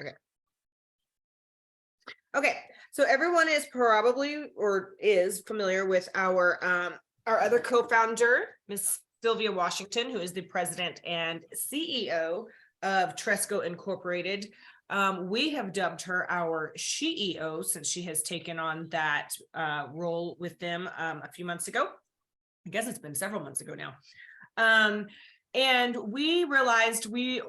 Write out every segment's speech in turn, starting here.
Okay. Okay, so everyone is probably or is familiar with our other co-founder, Miss Sylvia Washington, who is the president and CEO of Tresco Incorporated. We have dubbed her our CEO since she has taken on that role with them a few months ago. I guess it's been several months ago now. And we realized we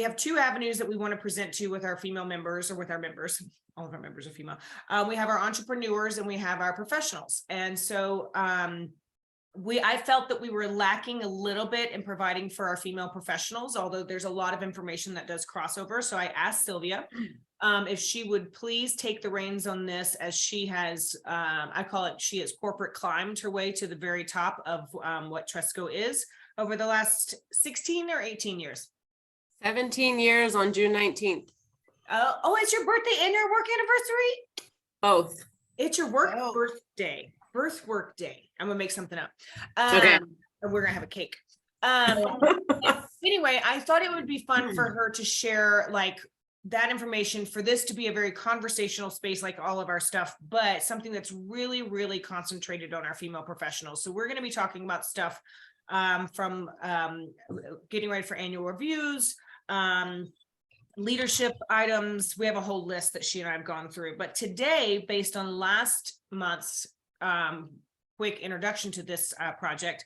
have two avenues that we want to present to with our female members or with our members. All of our members are female. We have our entrepreneurs and we have our professionals. And so I felt that we were lacking a little bit in providing for our female professionals, although there's a lot of information that does crossover. So I asked Sylvia if she would please take the reins on this, as she has, she has corporate climbed her way to the very top of what Tresco is over the last 16 or 18 years. 17 years on June 19th. Oh, it's your birthday and your work anniversary? Both. It's your work birthday. Work day. I'm gonna make something up. Okay. And we're gonna have a cake. Anyway, I thought it would be fun for her to share like that information, for this to be a very conversational space like all of our stuff, but something that's really, really concentrated on our female professionals. So we're gonna be talking about stuff from getting ready for annual reviews, leadership items. We have a whole list that she and I have gone through, but today, based on last month's quick introduction to this project,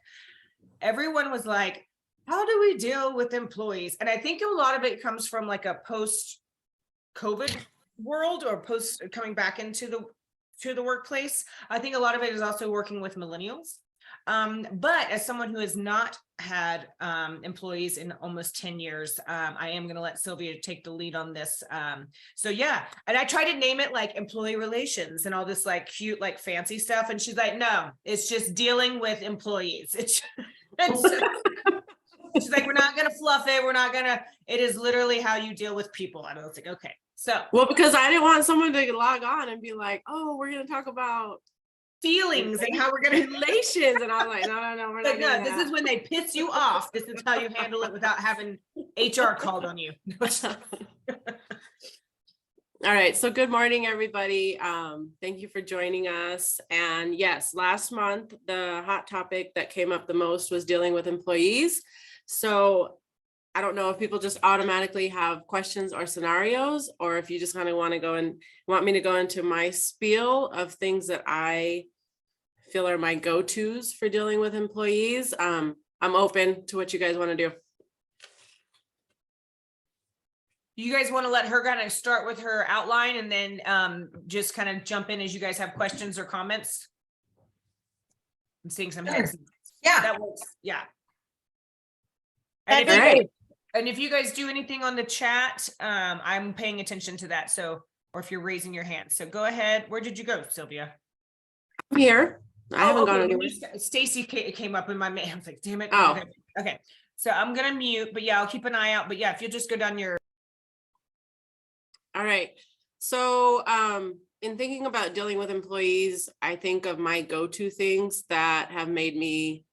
everyone was like, how do we deal with employees? And I think a lot of it comes from like a post-COVID world, or post coming back into the workplace. I think a lot of it is also working with millennials. But as someone who has not had employees in almost 10 years, I am going to let Sylvia take the lead on this. So yeah, and I try to name it like employee relations and all this like cute, like fancy stuff. And she's like, no, it's just dealing with employees. It's she's like, we're not going to fluff it. We're not going to, it is literally how you deal with people. And I was like, okay. So, well, because I didn't want someone to log on and be like, oh, we're going to talk about feelings and how we're going to relations. And I'm like, no, we're not. No, this is when they piss you off. This is how you handle it without having HR called on you. All right. So good morning, everybody. Thank you for joining us. And yes, last month, the hot topic that came up the most was dealing with employees. So I don't know if people just automatically have questions or scenarios, or if you just kind of want me to go into my spiel of things that I feel are my go-tos for dealing with employees. I'm open to what you guys want to do. You guys want to let her kind of start with her outline and then just kind of jump in as you guys have questions or comments? I'm seeing some hands. Yeah, that works. Yeah. And if you guys do anything on the chat, I'm paying attention to that. So, or if you're raising your hand. So go ahead. Where did you go, Sylvia? I'm here. I haven't gone anywhere. Stacy came up in my mail. I was like, damn it. Oh. Okay. So I'm going to mute, but yeah, I'll keep an eye out. But yeah, if you just go down your. All right. So in thinking about dealing with employees, I think of my go-to things that have made me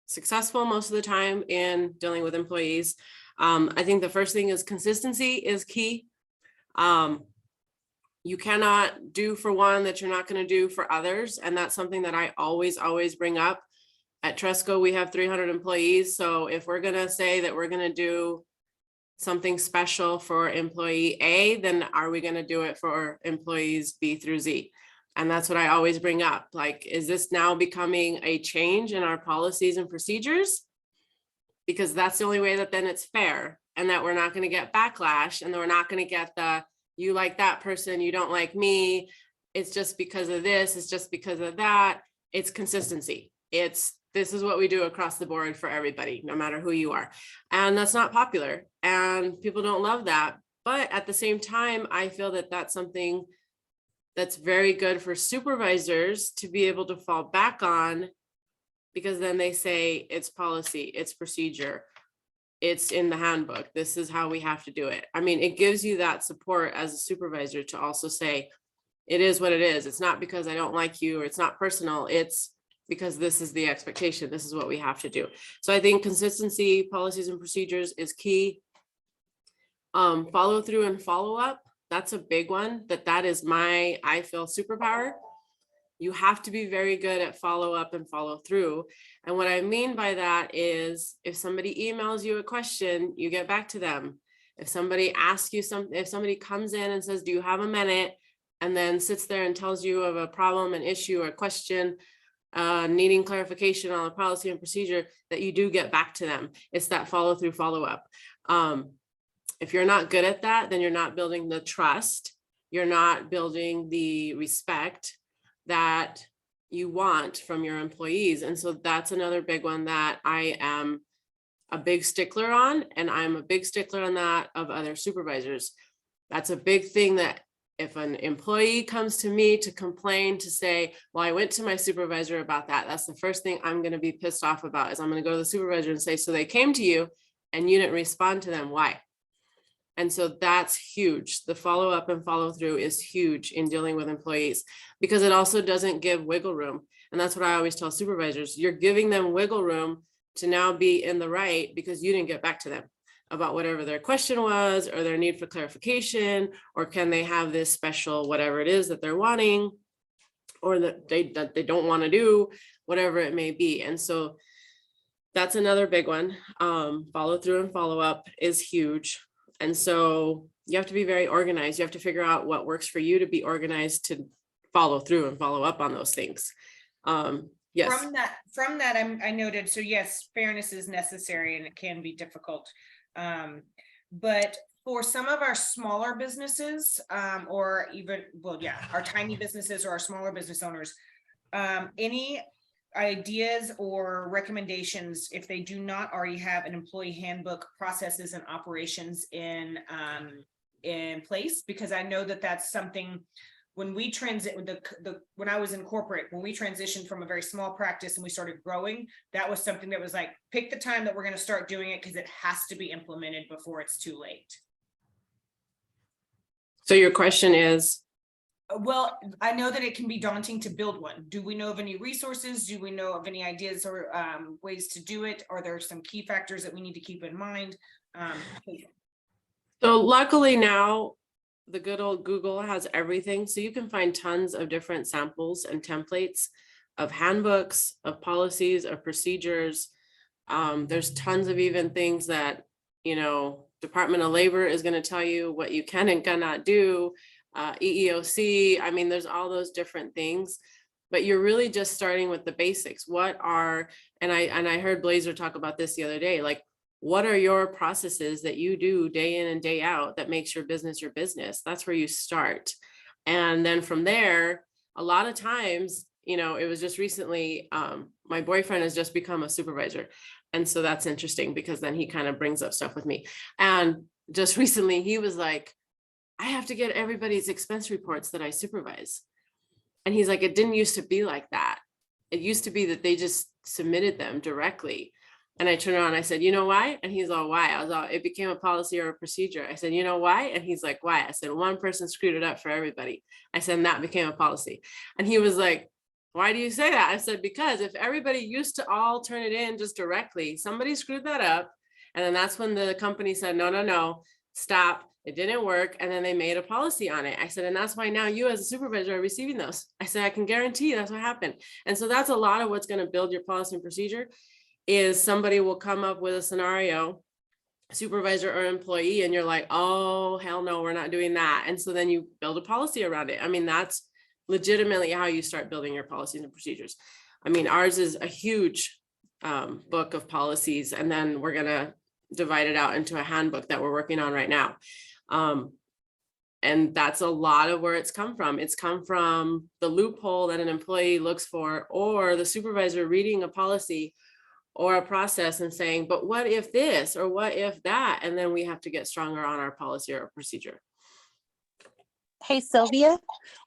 successful most of the time in dealing with employees. I think the first thing is consistency is key. You cannot do for one that you're not going to do for others. And that's something that I always bring up. At Tresco, we have 300 employees. So if we're going to say that we're going to do something special for employee A, then are we going to do it for employees B through Z? And that's what I always bring up. Like, is this now becoming a change in our policies and procedures? Because that's the only way that then it's fair, and that we're not going to get backlash, and that we're not going to get the, you like that person, you don't like me. It's just because of this. It's just because of that. It's consistency. This is what we do across the board for everybody, no matter who you are. And that's not popular, and people don't love that. But at the same time, I feel that that's something that's very good for supervisors to be able to fall back on, because then they say it's policy, it's procedure, it's in the handbook, this is how we have to do it. I mean, it gives you that support as a supervisor to also say, it is what it is. It's not because I don't like you, or it's not personal. It's because this is the expectation. This is what we have to do. So I think consistency, policies and procedures is key. Follow through and follow up. That's a big one. That is my, I feel, superpower. You have to be very good at follow up and follow through. And what I mean by that is if somebody emails you a question, you get back to them. If somebody asks you something, if somebody comes in and says, do you have a minute? And then sits there and tells you of a problem, an issue, or a question, needing clarification on a policy and procedure, that you do get back to them. It's that follow through, follow up. If you're not good at that, then you're not building the trust. You're not building the respect that you want from your employees. And so that's another big one that I am a big stickler on. And I'm a big stickler on that of other supervisors. That's a big thing, that if an employee comes to me to complain, to say, well, I went to my supervisor about that, that's the first thing I'm going to be pissed off about, is I'm going to go to the supervisor and say, so they came to you and you didn't respond to them. Why? And so that's huge. The follow up and follow through is huge in dealing with employees, because it also doesn't give wiggle room. And that's what I always tell supervisors. You're giving them wiggle room to now be in the right because you didn't get back to them about whatever their question was, or their need for clarification, or can they have this special whatever it is that they're wanting, or that they don't want to do, whatever it may be. And so that's another big one. Follow through and follow up is huge. And so you have to be very organized. You have to figure out what works for you to be organized to follow through and follow up on those things. Yes. From that, I noted, so yes, fairness is necessary and it can be difficult. But for some of our smaller businesses, or even, well, yeah, our tiny businesses or our smaller business owners, any ideas or recommendations if they do not already have an employee handbook, processes and operations in place? Because I know that that's something when we when I was in corporate, when we transitioned from a very small practice and we started growing, that was something that was like, pick the time that we're going to start doing it, because it has to be implemented before it's too late. So your question is? Well, I know that it can be daunting to build one. Do we know of any resources? Do we know of any ideas or ways to do it? Are there some key factors that we need to keep in mind? So luckily now, the good old Google has everything. So you can find tons of different samples and templates of handbooks, of policies, of procedures. There's tons of even things that, Department of Labor is going to tell you what you can and cannot do. EEOC, I mean, there's all those different things, but you're really just starting with the basics. And I heard Blazer talk about this the other day, like, what are your processes that you do day in and day out that makes your business your business? That's where you start. And then from there, a lot of times, it was just recently, my boyfriend has just become a supervisor. And so that's interesting, because then he kind of brings up stuff with me. And just recently he was like, I have to get everybody's expense reports that I supervise. And he's like, it didn't used to be like that. It used to be that they just submitted them directly. And I turned around and I said, you know why? And he's all, why? I was all, it became a policy or a procedure. I said, you know why? And he's like, why? I said, one person screwed it up for everybody. I said, and that became a policy. And he was like, why do you say that? I said, because if everybody used to all turn it in just directly, somebody screwed that up. And then that's when the company said, no, stop. It didn't work. And then they made a policy on it. I said, and that's why now you as a supervisor are receiving those. I said, I can guarantee you that's what happened. And so that's a lot of what's going to build your policy and procedure, is somebody will come up with a scenario, supervisor or employee, and you're like, oh, hell no, we're not doing that. And so then you build a policy around it. I mean, that's legitimately how you start building your policies and procedures. I mean, ours is a huge book of policies, and then we're going to divide it out into a handbook that we're working on right now. And that's a lot of where it's come from. It's come from the loophole that an employee looks for, or the supervisor reading a policy or a process and saying, but what if this, or what if that? And then we have to get stronger on our policy or procedure. Hey, Sylvia,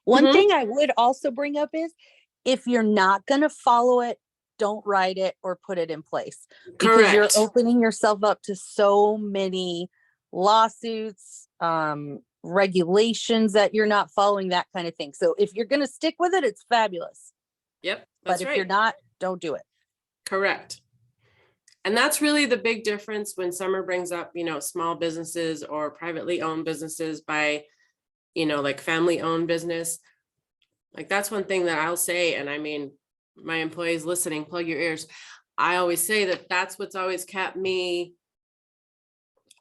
one thing I would also bring up is, if you're not going to follow it, don't write it or put it in place. Because Correct. You're opening yourself up to so many lawsuits, regulations that you're not following, that kind of thing. So if you're going to stick with it, it's fabulous. Yep. But if you're not, don't do it. Correct. And that's really the big difference when Summer brings up, small businesses or privately owned businesses by, like family owned business. Like that's one thing that I'll say. And I mean, my employees listening, plug your ears. I always say that that's what's always kept me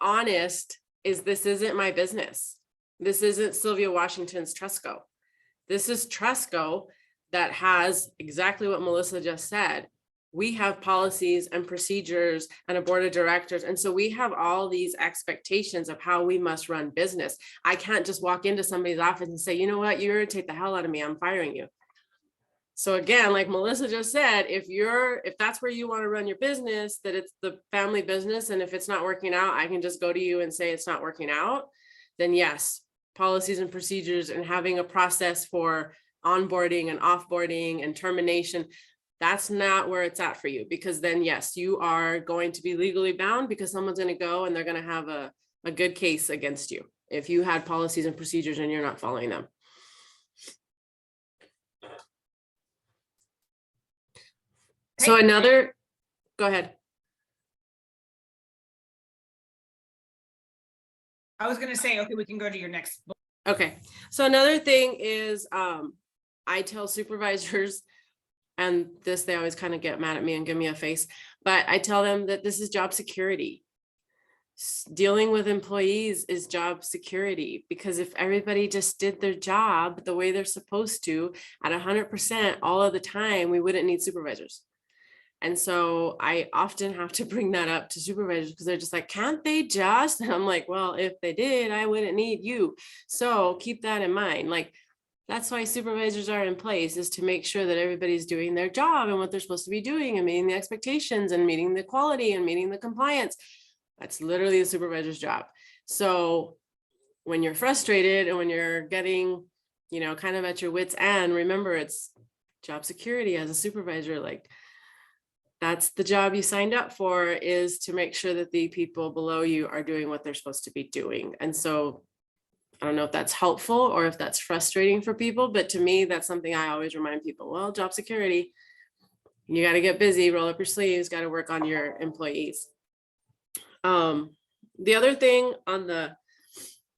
honest, is this isn't my business. This isn't Sylvia Washington's Tresco. This is Tresco that has exactly what Melissa just said. We have policies and procedures and a board of directors. And so we have all these expectations of how we must run business. I can't just walk into somebody's office and say, you know what, you irritate the hell out of me, I'm firing you. So again, like Melissa just said, if that's where you want to run your business, that it's the family business, and if it's not working out, I can just go to you and say it's not working out, then yes, policies and procedures and having a process for onboarding and offboarding and termination, that's not where it's at for you, because then yes, you are going to be legally bound, because someone's going to go and they're going to have a good case against you if you had policies and procedures and you're not following them. So go ahead. I was gonna say, okay, we can go to your next. Okay, so another thing is I tell supervisors, and they always kind of get mad at me and give me a face, but I tell them that this is job security. Dealing with employees is job security, because if everybody just did their job the way they're supposed to at 100% all of the time, we wouldn't need supervisors. And so I often have to bring that up to supervisors, because they're just like, can't they just? And I'm like, well, if they did, I wouldn't need you. So keep that in mind. Like, that's why supervisors are in place, is to make sure that everybody's doing their job and what they're supposed to be doing, and meeting the expectations and meeting the quality and meeting the compliance. That's literally the supervisor's job. So when you're frustrated and when you're getting, kind of at your wit's end, remember it's job security as a supervisor. Like, that's the job you signed up for, is to make sure that the people below you are doing what they're supposed to be doing. And so I don't know if that's helpful or if that's frustrating for people, but to me, that's something I always remind people. Well, job security, you got to get busy, roll up your sleeves, got to work on your employees. The other thing on the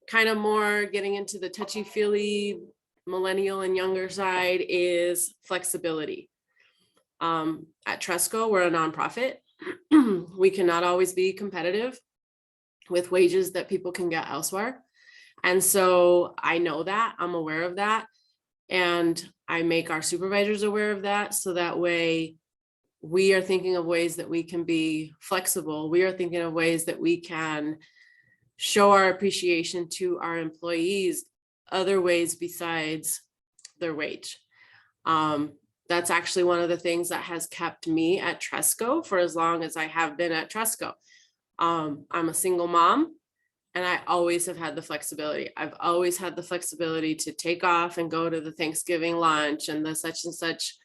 kind of more getting into the touchy-feely millennial and younger side is flexibility. At Tresco, we're a nonprofit. We cannot always be competitive with wages that people can get elsewhere. And so I know that, I'm aware of that. And I make our supervisors aware of that. So that way we are thinking of ways that we can be flexible. We are thinking of ways that we can show our appreciation to our employees other ways besides their wage. That's actually one of the things that has kept me at Tresco for as long as I have been at Tresco. I'm a single mom, and I always have had the flexibility. I've always had the flexibility to take off and go to the Thanksgiving lunch and the such and such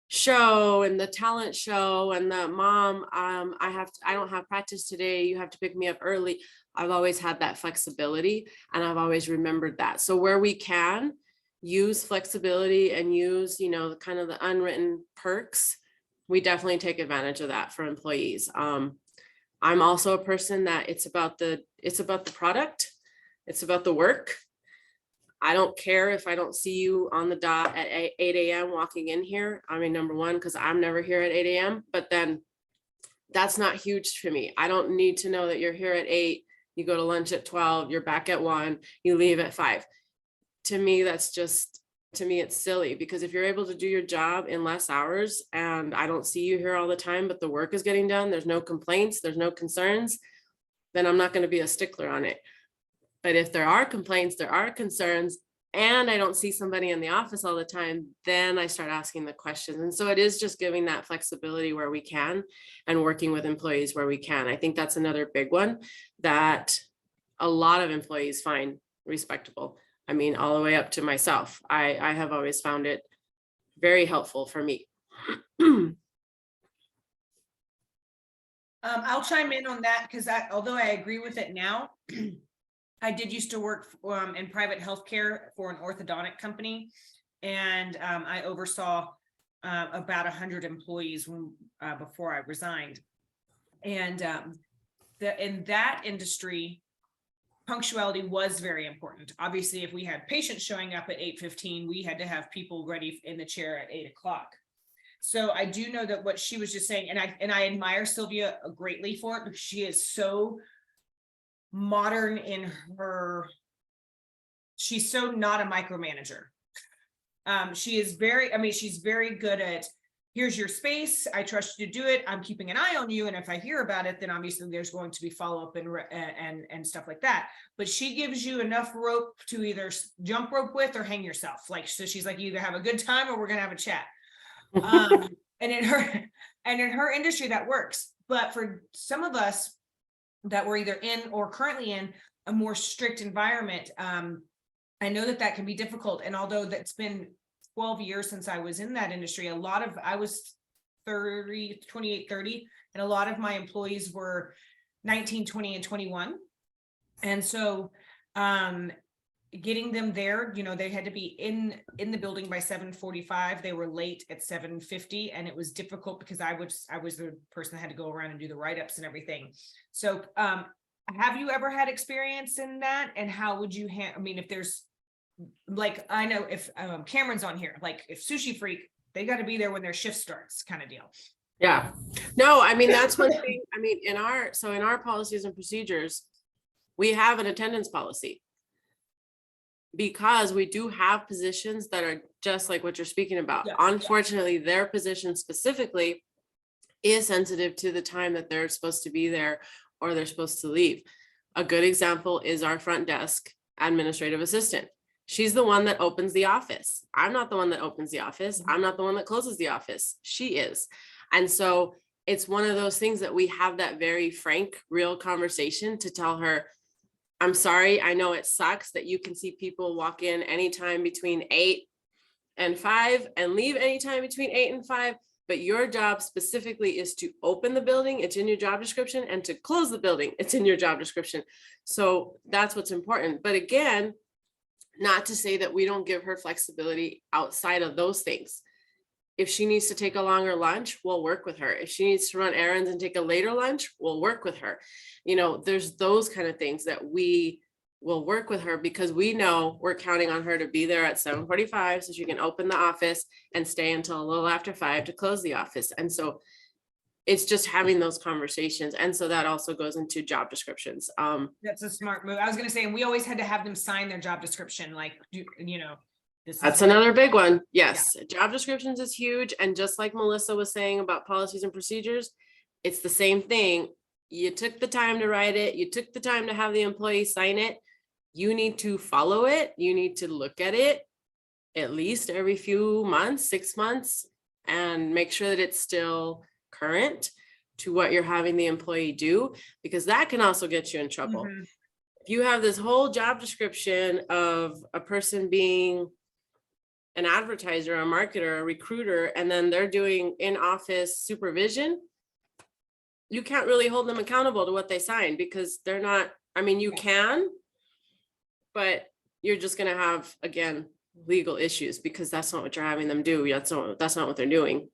show and the talent show and the mom, I don't have practice today, you have to pick me up early. I've always had that flexibility, and I've always remembered that. So where we can use flexibility and use, kind of the unwritten perks, we definitely take advantage of that for employees. I'm also a person that it's about the product, it's about the work. I don't care if I don't see you on the dot at 8 a.m. walking in here. I mean, number one, because I'm never here at 8 a.m., but then that's not huge for me. I don't need to know that you're here at 8, you go to lunch at 12, you're back at 1, you leave at 5. To me, it's silly, because if you're able to do your job in less hours and I don't see you here all the time, but the work is getting done, there's no complaints, there's no concerns, then I'm not going to be a stickler on it. But if there are complaints, there are concerns, and I don't see somebody in the office all the time, then I start asking the questions. And so it is just giving that flexibility where we can and working with employees where we can. I think that's another big one that a lot of employees find respectable. I mean, all the way up to myself. I have always found it very helpful for me. I'll chime in on that, because although I agree with it now, I did used to work in private healthcare for an orthodontic company, and I oversaw about 100 employees before I resigned. And in that industry, punctuality was very important. Obviously, if we had patients showing up at 8:15, we had to have people ready in the chair at 8 o'clock. So I do know that what she was just saying, and I admire Sylvia greatly for it, because she is so modern in her, she's so not a micromanager. She is very, I mean, she's very good at, here's your space, I trust you to do it, I'm keeping an eye on you, and if I hear about it, then obviously there's going to be follow-up and stuff like that. But she gives you enough rope to either jump rope with or hang yourself. Like, so she's like, you either have a good time or we're gonna have a chat. And in her industry that works. But for some of us that were either in or currently in a more strict environment, I know that can be difficult. And although that's been 12 years since I was in that industry, I was 28, 30, and a lot of my employees were 19, 20, and 21. And so getting them there, they had to be in the building by 7:45. They were late at 7:50, and it was difficult because I was the person that had to go around and do the write-ups and everything. So have you ever had experience in that? And how would you I mean, if there's, like, I know if Cameron's on here, like if Sushi Freak, they got to be there when their shift starts, kind of deal. Yeah, no, I mean, that's one thing. I mean, in our policies and procedures, we have an attendance policy, because we do have positions that are just like what you're speaking about. Yeah. Unfortunately, their position specifically is sensitive to the time that they're supposed to be there or they're supposed to leave. A good example is our front desk administrative assistant. She's the one that opens the office. I'm not the one that opens the office. I'm not the one that closes the office. She is. And so it's one of those things that we have that very frank, real conversation to tell her, I'm sorry, I know it sucks that you can see people walk in anytime between 8 and 5 and leave anytime between 8 and 5, but your job specifically is to open the building, it's in your job description, and to close the building, it's in your job description. So that's what's important. But again, not to say that we don't give her flexibility outside of those things. If she needs to take a longer lunch, we'll work with her. If she needs to run errands and take a later lunch, we'll work with her. There's those kind of things that we will work with her, because we know we're counting on her to be there at 7:45 so she can open the office and stay until a little after 5 to close the office. And so it's just having those conversations. And so that also goes into job descriptions. That's a smart move. I was going to say, and we always had to have them sign their job description. Like, That's another big one. Yes. Yeah. Job descriptions is huge. And just like Melissa was saying about policies and procedures, it's the same thing. You took the time to write it. You took the time to have the employee sign it. You need to follow it. You need to look at it at least every few months, 6 months, and make sure that it's still current to what you're having the employee do, because that can also get you in trouble. Mm-hmm. If you have this whole job description of a person being an advertiser, a marketer, a recruiter, and then they're doing in-office supervision, you can't really hold them accountable to what they signed, because they're not, I mean, you can, but you're just going to have, again, legal issues, because that's not what you're having them do. That's not what they're doing.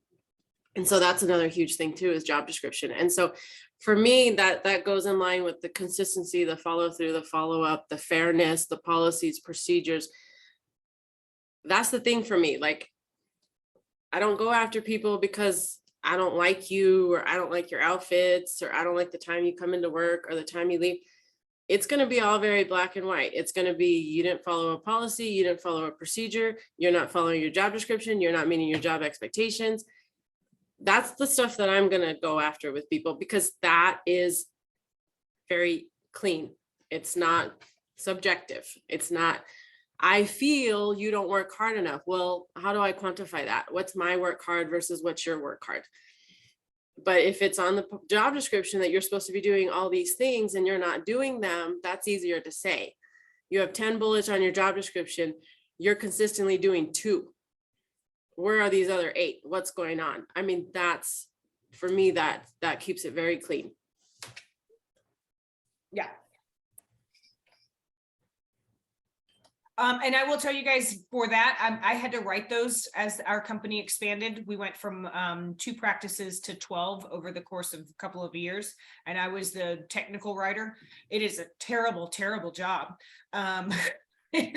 And so that's another huge thing too, is job description. And so for me, that goes in line with the consistency, the follow through, the follow up, the fairness, the policies, procedures. That's the thing for me. Like, I don't go after people because I don't like you, or I don't like your outfits, or I don't like the time you come into work or the time you leave. It's going to be all very black and white. It's going to be, you didn't follow a policy, you didn't follow a procedure, you're not following your job description, you're not meeting your job expectations. That's the stuff that I'm going to go after with people, because that is very clean. It's not subjective. It's not, I feel you don't work hard enough. Well, how do I quantify that? What's my work hard versus what's your work hard? But if it's on the job description that you're supposed to be doing all these things and you're not doing them, that's easier to say. You have 10 bullets on your job description. You're consistently doing 2. Where are these other 8? What's going on? I mean, that's, for me, that keeps it very clean. Yeah. And I will tell you guys for that, I had to write those as our company expanded. We went from 2 practices to 12 over the course of a couple of years. And I was the technical writer. It is a terrible, terrible job. It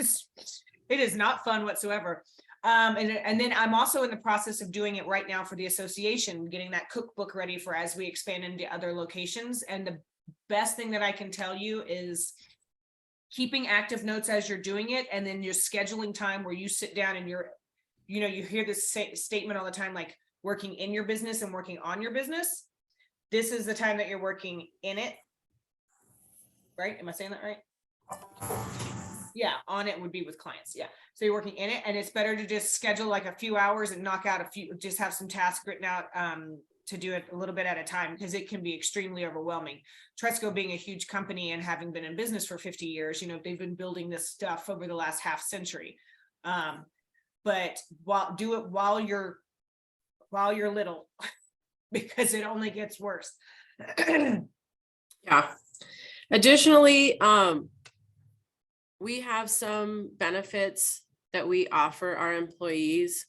is not fun whatsoever. And then I'm also in the process of doing it right now for the association, getting that cookbook ready for as we expand into other locations. And the best thing that I can tell you is keeping active notes as you're doing it, and then you're scheduling time where you sit down and you hear this statement all the time, like working in your business and working on your business. This is the time that you're working in it. Right? Am I saying that right? Yeah, on it would be with clients. Yeah. So you're working in it, and it's better to just schedule like a few hours and knock out just have some tasks written out to do it a little bit at a time, because it can be extremely overwhelming. Tresco being a huge company and having been in business for 50 years, they've been building this stuff over the last half century. But while you're little, because it only gets worse. Yeah. Additionally, we have some benefits that we offer our employees.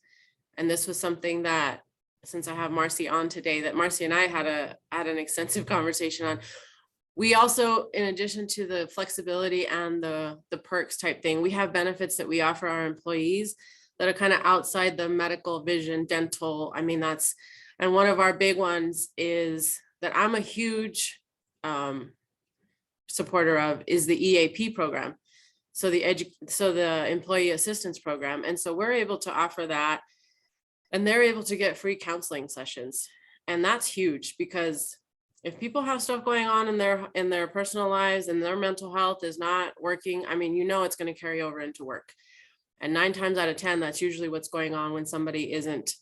And this was something that, since I have Marcy on today, that Marcy and I had an extensive conversation on. We also, in addition to the flexibility and the perks type thing, we have benefits that we offer our employees that are kind of outside the medical, vision, dental. I mean, and one of our big ones is that I'm a huge supporter of is the EAP program. So the employee assistance program. And so we're able to offer that, and they're able to get free counseling sessions. And that's huge, because if people have stuff going on in their personal lives and their mental health is not working, I mean, it's going to carry over into work. And 9 times out of 10, that's usually what's going on when somebody isn't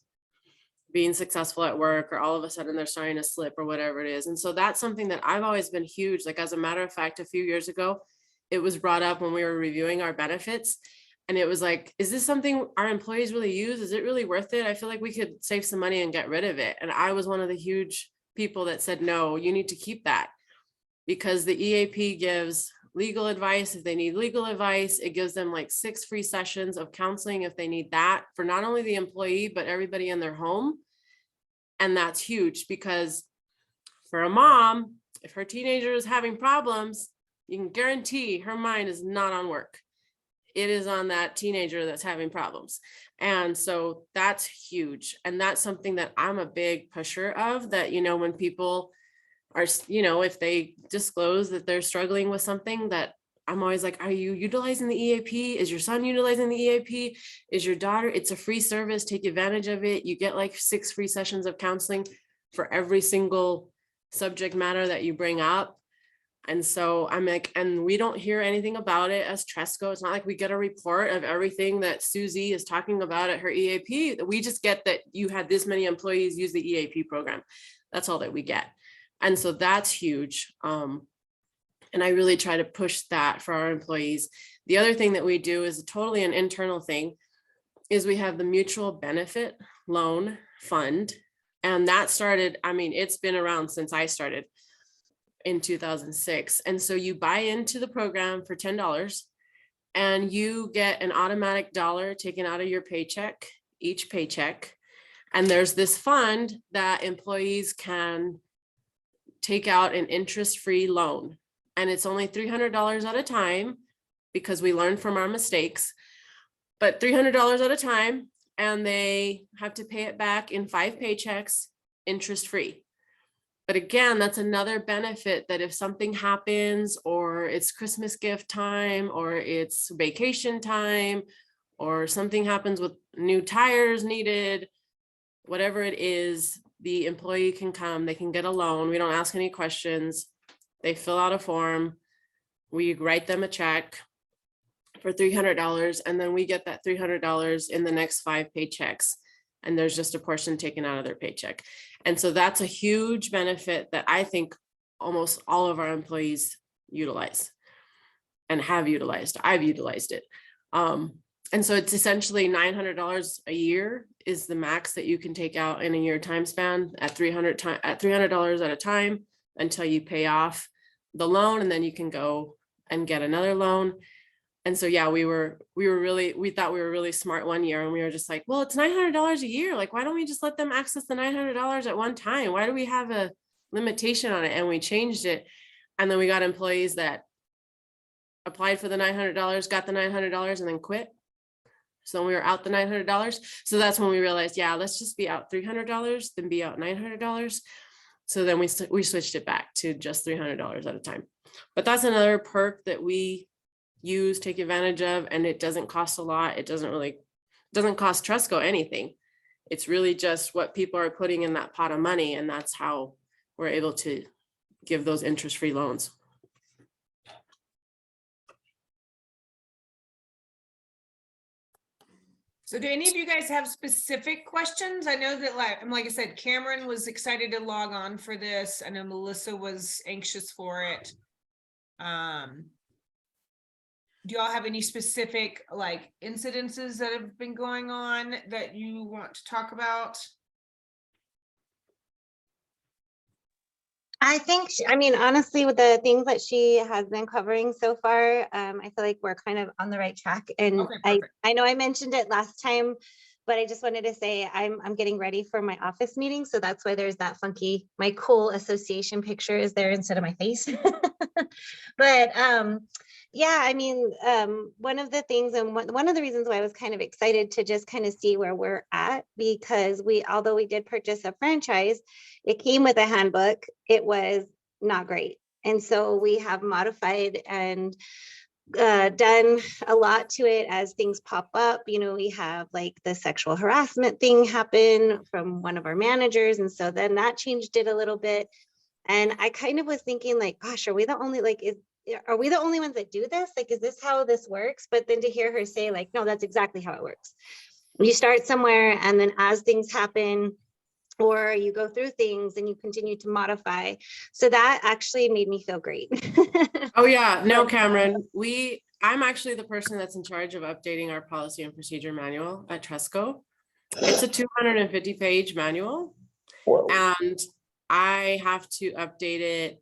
being successful at work, or all of a sudden they're starting to slip or whatever it is. And so that's something that I've always been huge. Like, as a matter of fact, a few years ago, it was brought up when we were reviewing our benefits. And it was like, is this something our employees really use? Is it really worth it? I feel like we could save some money and get rid of it. And I was one of the huge people that said, no, you need to keep that, because the EAP gives legal advice if they need legal advice. It gives them like 6 free sessions of counseling if they need that, for not only the employee, but everybody in their home. And that's huge, because for a mom, if her teenager is having problems, you can guarantee her mind is not on work. It is on that teenager that's having problems. And so that's huge. And that's something that I'm a big pusher of, that, when people are, if they disclose that they're struggling with something, that I'm always like, are you utilizing the EAP? Is your son utilizing the EAP? Is your daughter? It's a free service. Take advantage of it. You get like 6 free sessions of counseling for every single subject matter that you bring up. And so I'm like, and we don't hear anything about it as Tresco. It's not like we get a report of everything that Susie is talking about at her EAP. We just get that you had this many employees use the EAP program. That's all that we get. And so that's huge. And I really try to push that for our employees. The other thing that we do is totally an internal thing, is we have the mutual benefit loan fund. And that started, it's been around since I started in 2006. And so you buy into the program for $10, and you get an automatic dollar taken out of your paycheck, each paycheck. And there's this fund that employees can take out an interest-free loan. And it's only $300 at a time, because we learned from our mistakes, but $300 at a time, and they have to pay it back in 5 paychecks, interest-free. But again, that's another benefit, that if something happens, or it's Christmas gift time, or it's vacation time, or something happens with new tires needed, whatever it is, the employee can come, they can get a loan. We don't ask any questions. They fill out a form. We write them a check for $300, and then we get that $300 in the next 5 paychecks. And there's just a portion taken out of their paycheck. And so that's a huge benefit that I think almost all of our employees utilize and have utilized. I've utilized it. And so it's essentially $900 a year is the max that you can take out in a year time span at $300 at a time until you pay off the loan. And then you can go and get another loan. And so, yeah, we thought we were really smart one year, and we were just like, well, it's $900 a year. Like, why don't we just let them access the $900 at one time? Why do we have a limitation on it? And we changed it. And then we got employees that applied for the $900, got the $900 and then quit. So we were out the $900. So that's when we realized, yeah, let's just be out $300 than be out $900. So then we switched it back to just $300 at a time. But that's another perk that we use, take advantage of, and it doesn't cost a lot. It doesn't cost Tresco anything. It's really just what people are putting in that pot of money, and that's how we're able to give those interest-free loans. So do any of you guys have specific questions? I know that like I said, Cameron was excited to log on for this. I know Melissa was anxious for it. Do y'all have any specific like incidences that have been going on that you want to talk about? I think, I mean, honestly, with the things that she has been covering so far, I feel like we're kind of on the right track. And Okay, perfect. I know I mentioned it last time, but I just wanted to say I'm getting ready for my office meeting. So that's why there's that funky, my cool association picture is there instead of my face. But yeah, I mean, one of the things and one of the reasons why I was kind of excited to just kind of see where we're at, because although we did purchase a franchise, it came with a handbook. It was not great. And so we have modified and done a lot to it as things pop up. You know, we have like the sexual harassment thing happen from one of our managers. And so then that changed it a little bit. And I kind of was thinking like, gosh, are we the only ones that do this? Like, is this how this works? But then to hear her say like, no, that's exactly how it works. You start somewhere, and then as things happen, or you go through things and you continue to modify. So that actually made me feel great. Oh yeah, no, Cameron, I'm actually the person that's in charge of updating our policy and procedure manual at Tresco. It's a 250-page manual. Whoa. And I have to update it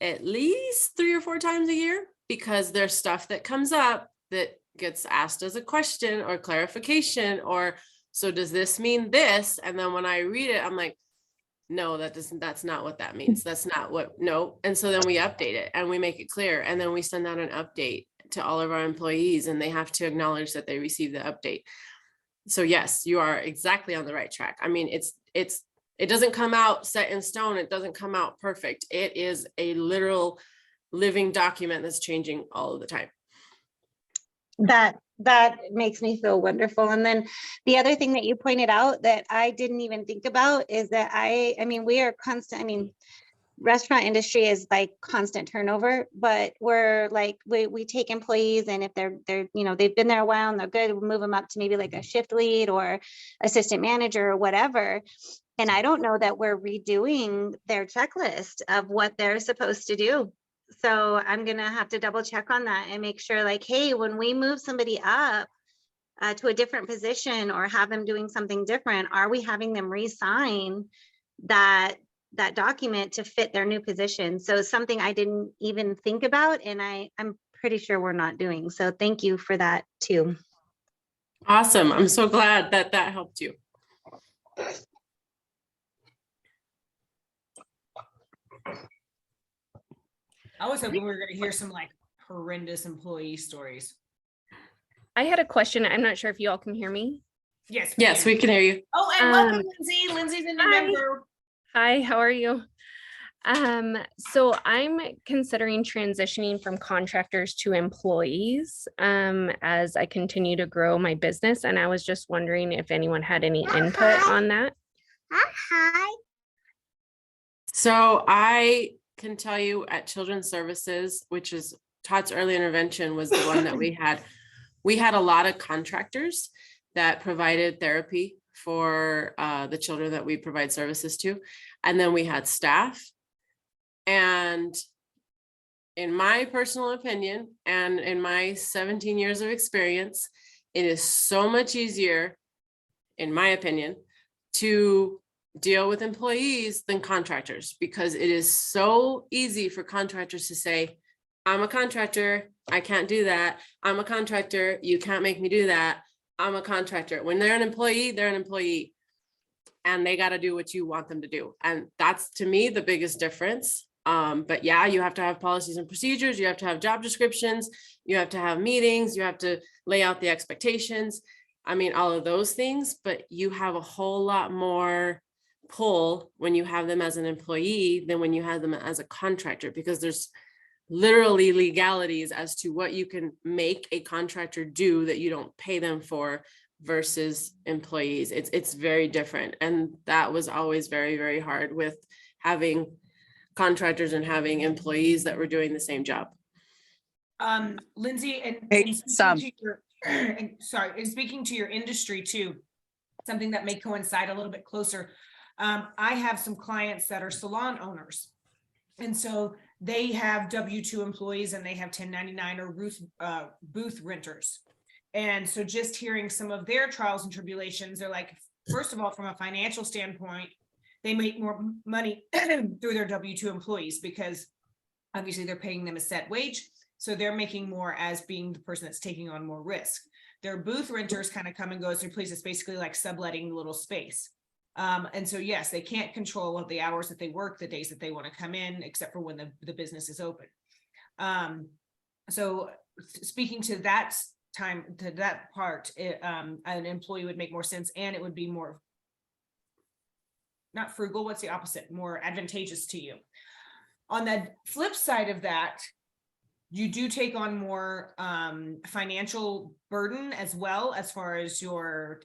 at least 3 or 4 times a year, because there's stuff that comes up that gets asked as a question or clarification, or so does this mean this? And then when I read it, I'm like, no, that's not what that means. That's not what, no. And so then we update it and we make it clear. And then we send out an update to all of our employees, and they have to acknowledge that they received the update. So yes, you are exactly on the right track. I mean, it doesn't come out set in stone. It doesn't come out perfect. It is a literal living document that's changing all of the time. That makes me feel wonderful. And then the other thing that you pointed out that I didn't even think about is that I mean, we are constant. I mean, restaurant industry is like constant turnover, but we're like, we take employees, and if they're, you know, they've been there a while and they're good, we'll move them up to maybe like a shift lead or assistant manager or whatever. And I don't know that we're redoing their checklist of what they're supposed to do. So I'm going to have to double check on that and make sure like, hey, when we move somebody up to a different position or have them doing something different, are we having them re-sign that document to fit their new position? So something I didn't even think about, and I'm pretty sure we're not doing. So thank you for that too. Awesome. I'm so glad that helped you. I was hoping we were going to hear some like horrendous employee stories. I had a question. I'm not sure if you all can hear me. Yes. Yes, we can hear you. Oh, and welcome, Lindsay. Lindsay's a new member. Hi, how are you? So I'm considering transitioning from contractors to employees as I continue to grow my business. And I was just wondering if anyone had any input on that. Hi. So I can tell you at Children's Services, which is Todd's early intervention, was the one that we had a lot of contractors that provided therapy for the children that we provide services to. And then we had staff. And in my personal opinion, and in my 17 years of experience, it is so much easier, in my opinion, to deal with employees than contractors, because it is so easy for contractors to say, I'm a contractor, I can't do that. I'm a contractor. You can't make me do that. I'm a contractor. When they're an employee, they're an employee. And they got to do what you want them to do. And that's, to me, the biggest difference. But yeah, you have to have policies and procedures. You have to have job descriptions. You have to have meetings. You have to lay out the expectations. I mean, all of those things, but you have a whole lot more pull when you have them as an employee than when you have them as a contractor, because there's literally legalities as to what you can make a contractor do that you don't pay them for versus employees. It's very different. And that was always very, very hard with having contractors and having employees that were doing the same job. Lindsay, and Hey, in speaking to your industry too, something that may coincide a little bit closer. I have some clients that are salon owners. And so they have W-2 employees and they have 1099 or booth renters. And so just hearing some of their trials and tribulations, they're like, first of all, from a financial standpoint, they make more money through their W-2 employees because obviously they're paying them a set wage. So they're making more as being the person that's taking on more risk. Their booth renters kind of come and go as their place. It's basically like subletting the little space. And so, yes, they can't control what the hours that they work, the days that they want to come in, except for when the business is open. So speaking to that time, to that part, an employee would make more sense, and it would be more, not frugal, what's the opposite? More advantageous to you. On the flip side of that, you do take on more financial burden as well, as far as your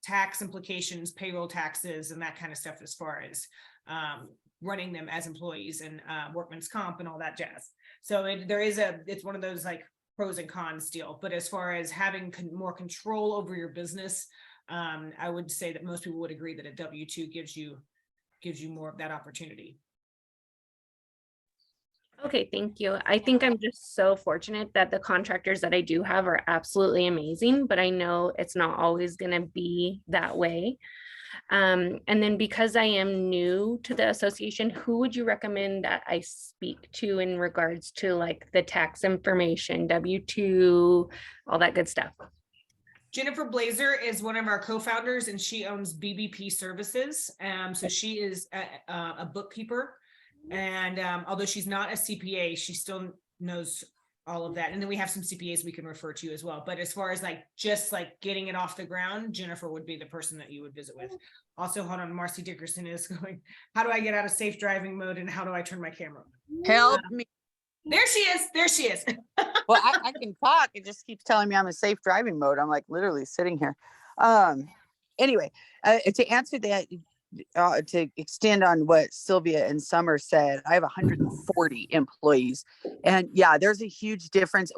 tax implications, payroll taxes, and that kind of stuff, as far as running them as employees and workman's comp and all that jazz. So it's one of those like pros and cons deal. But as far as having more control over your business, I would say that most people would agree that a W-2 gives you more of that opportunity. Okay, thank you. I think I'm just so fortunate that the contractors that I do have are absolutely amazing, but I know it's not always going to be that way. And then because I am new to the association, who would you recommend that I speak to in regards to like the tax information, W-2, all that good stuff? Jennifer Blazer is one of our co-founders, and she owns BBP Services. So she is a bookkeeper. And although she's not a CPA, she still knows all of that. And then we have some CPAs we can refer to as well. But as far as like just like getting it off the ground, Jennifer would be the person that you would visit with. Also, hold on, Marcy Dickerson is going, how do I get out of safe driving mode and how do I turn my camera on? Help me. There she is. There she is. Well, I can talk. It just keeps telling me I'm in safe driving mode. I'm like literally sitting here. Anyway, to answer that, to extend on what Sylvia and Summer said, I have 140 employees, and yeah, there's a huge difference.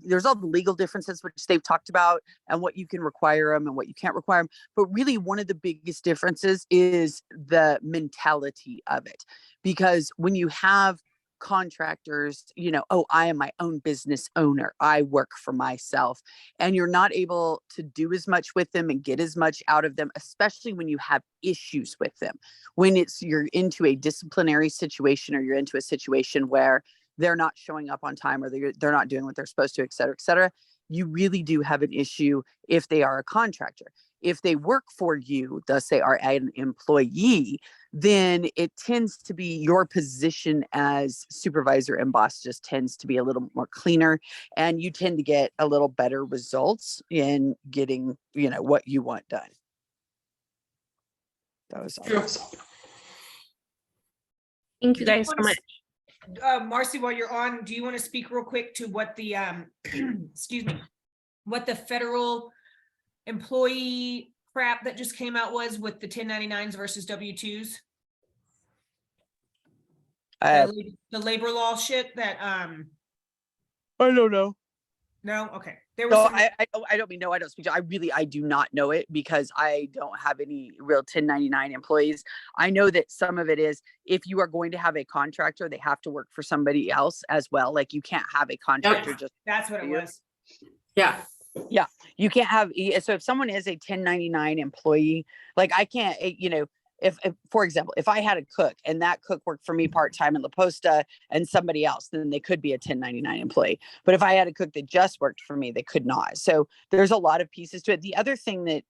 There's all the legal differences which they've talked about and what you can require them and what you can't require them. But really, one of the biggest differences is the mentality of it, because when you have contractors, oh, I am my own business owner, I work for myself, and you're not able to do as much with them and get as much out of them, especially when you have issues with them, when you're into a disciplinary situation, or you're into a situation where they're not showing up on time, or they're not doing what they're supposed to, et cetera, you really do have an issue if they are a contractor. If they work for you, thus they are an employee, then it tends to be your position as supervisor and boss just tends to be a little more cleaner, and you tend to get a little better results in getting, what you want done. That was all. Thank you guys so much. Marcy, while you're on, do you want to speak real quick to what the excuse me, what the federal employee crap that just came out was with the 1099s versus W-2s? The labor law shit that I don't know. No, okay. There was I don't mean no, I don't speak to, I do not know it, because I don't have any real 1099 employees. I know that some of it is, if you are going to have a contractor, they have to work for somebody else as well. Like, you can't have a contractor just. That's what it was. Yeah. You can't have, so if someone is a 1099 employee, like I can't, if, for example, if I had a cook and that cook worked for me part-time in La Posta and somebody else, then they could be a 1099 employee. But if I had a cook that just worked for me, they could not. So there's a lot of pieces to it. The other thing that,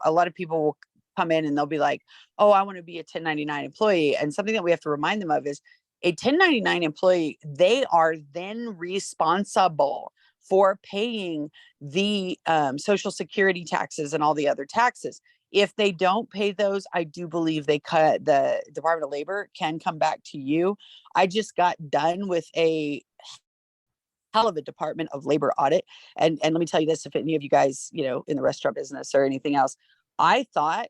a lot of people will come in and they'll be like, oh, I want to be a 1099 employee. And something that we have to remind them of is a 1099 employee, they are then responsible for paying the Social Security taxes and all the other taxes. If they don't pay those, I do believe the Department of Labor can come back to you. I just got done with a hell of a Department of Labor audit. And let me tell you this, if any of you guys, in the restaurant business or anything else, I thought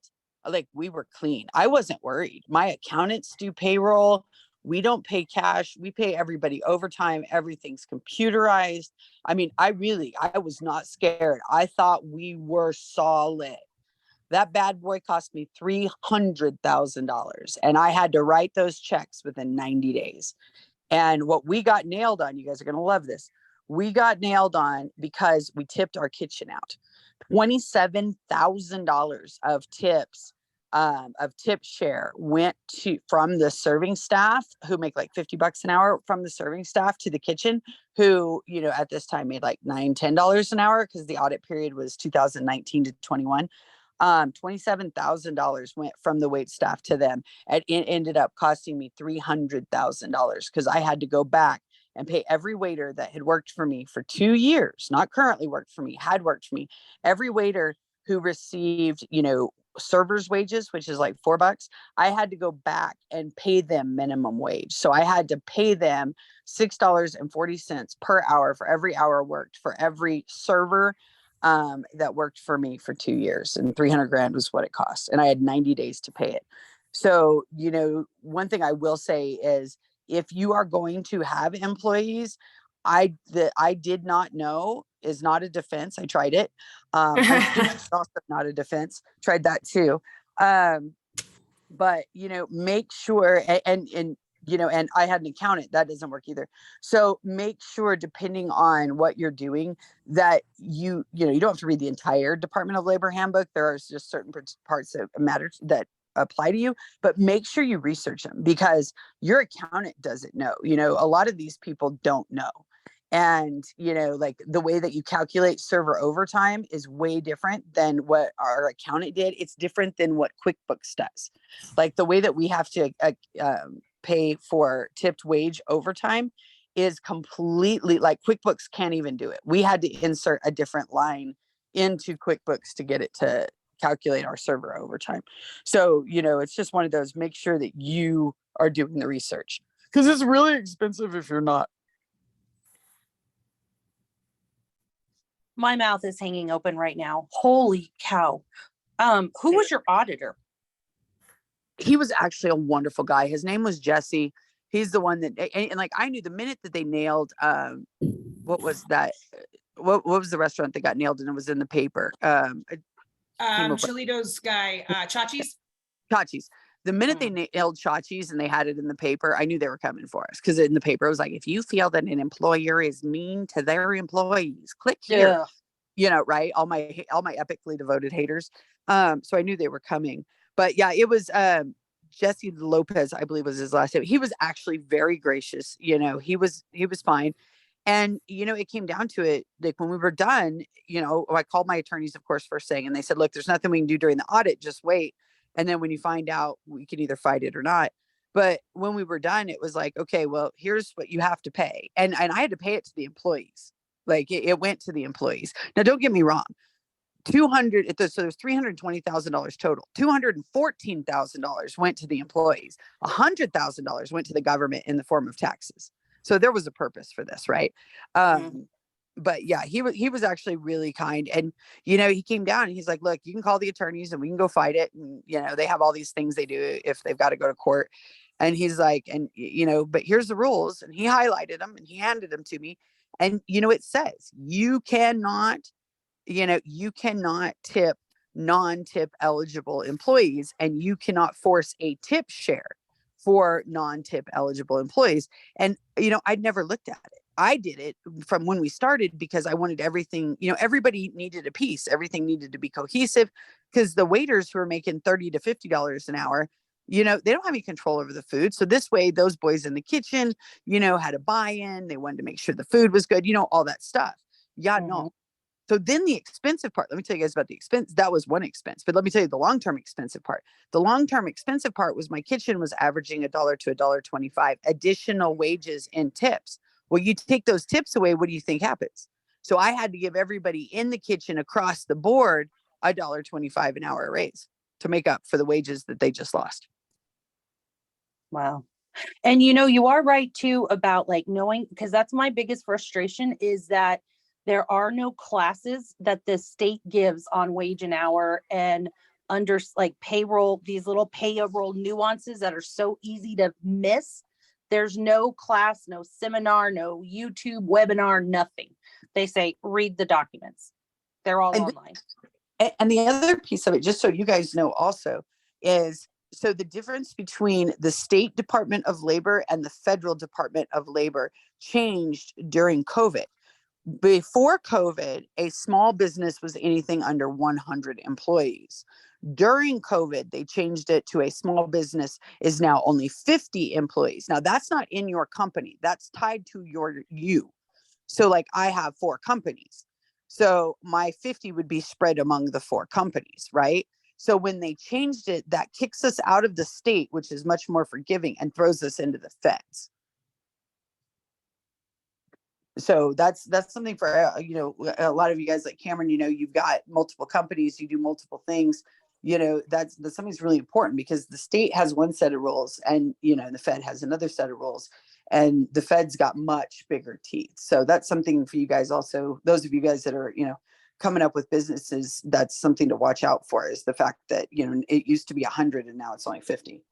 like we were clean. I wasn't worried. My accountants do payroll. We don't pay cash. We pay everybody overtime. Everything's computerized. I mean, I was not scared. I thought we were solid. That bad boy cost me $300,000 and I had to write those checks within 90 days. And what we got nailed on, you guys are going to love this. We got nailed on because we tipped our kitchen out. $27,000 of tips, of tip share went from the serving staff who make like $50 an hour, from the serving staff to the kitchen who, at this time made like $10 an hour because the audit period was 2019 to 21. $27,000 went from the wait staff to them, and it ended up costing me $300,000 because I had to go back and pay every waiter that had worked for me for 2 years, not currently worked for me, had worked for me, every waiter who received, servers wages, which is like $4. I had to go back and pay them minimum wage. So I had to pay them $6.40 per hour for every hour worked for every server that worked for me for 2 years, and 300 grand was what it cost. And I had 90 days to pay it. So, one thing I will say is if you are going to have employees, I did not know is not a defense. I tried it. It's also not a defense. Tried that too. But, make sure and I had an accountant that doesn't work either. So make sure, depending on what you're doing, that you don't have to read the entire Department of Labor handbook. There are just certain parts that matter that apply to you, but make sure you research them because your accountant doesn't know. A lot of these people don't know. And, like the way that you calculate server overtime is way different than what our accountant did. It's different than what QuickBooks does. Like the way that we have to pay for tipped wage overtime is completely, like QuickBooks can't even do it. We had to insert a different line into QuickBooks to get it to calculate our server overtime. So, it's just one of those, make sure that you are doing the research because it's really expensive if you're not. My mouth is hanging open right now. Holy cow. Who was your auditor? He was actually a wonderful guy. His name was Jesse. He's the one that, and like, I knew the minute that they nailed, what was that? What was the restaurant that got nailed and it was in the paper? Cholitos guy, Chachi's. Chachi's. The minute they nailed Chachi's and they had it in the paper, I knew they were coming for us because in the paper it was like, if you feel that an employer is mean to their employees, click here. Yeah. Right? All my epically devoted haters. So I knew they were coming. But yeah, it was Jesse Lopez, I believe was his last name. He was actually very gracious. He was fine. And, it came down to it, like when we were done, I called my attorneys, of course, first thing, and they said, look, there's nothing we can do during the audit. Just wait. And then when you find out, we can either fight it or not. But when we were done, it was like, okay, well, here's what you have to pay. And I had to pay it to the employees. Like it went to the employees. Now, don't get me wrong. So there's $320,000 total. $214,000 went to the employees. $100,000 went to the government in the form of taxes. So there was a purpose for this, right? But yeah, he was actually really kind. And, he came down and he's like, look, you can call the attorneys and we can go fight it. And, they have all these things they do if they've got to go to court. And he's like, and, but here's the rules. And he highlighted them and he handed them to me. And, it says you cannot tip non-tip eligible employees, and you cannot force a tip share for non-tip eligible employees. And, I'd never looked at it. I did it from when we started because I wanted everything, everybody needed a piece. Everything needed to be cohesive because the waiters who are making $30 to $50 an hour, they don't have any control over the food. So this way, those boys in the kitchen, had a buy-in. They wanted to make sure the food was good, all that stuff. Yeah, no. So then the expensive part, let me tell you guys about the expense. That was one expense, but let me tell you the long-term expensive part. The long-term expensive part was my kitchen was averaging $1 to $1.25 additional wages and tips. Well, you take those tips away, what do you think happens? So I had to give everybody in the kitchen across the board $1.25 an hour raise to make up for the wages that they just lost. Wow. And you are right too about like knowing, because that's my biggest frustration is that there are no classes that the state gives on wage and hour and under like payroll, these little payroll nuances that are so easy to miss. There's no class, no seminar, no YouTube webinar, nothing. They say, read the documents. They're all online. And the other piece of it, just so you guys know also, is so the difference between the State Department of Labor and the Federal Department of Labor changed during COVID. Before COVID, a small business was anything under 100 employees. During COVID, they changed it to a small business is now only 50 employees. Now that's not in your company. That's tied to you. So like I have 4 companies. So my 50 would be spread among the 4 companies, right? So when they changed it, that kicks us out of the state, which is much more forgiving, and throws us into the feds. So that's something for, a lot of you guys like Cameron, you've got multiple companies, you do multiple things, that's something that's really important because the state has one set of rules and, the Fed has another set of rules and the Fed's got much bigger teeth. So that's something for you guys also, those of you guys that are, coming up with businesses, that's something to watch out for is the fact that, it used to be 100 and now it's only 50.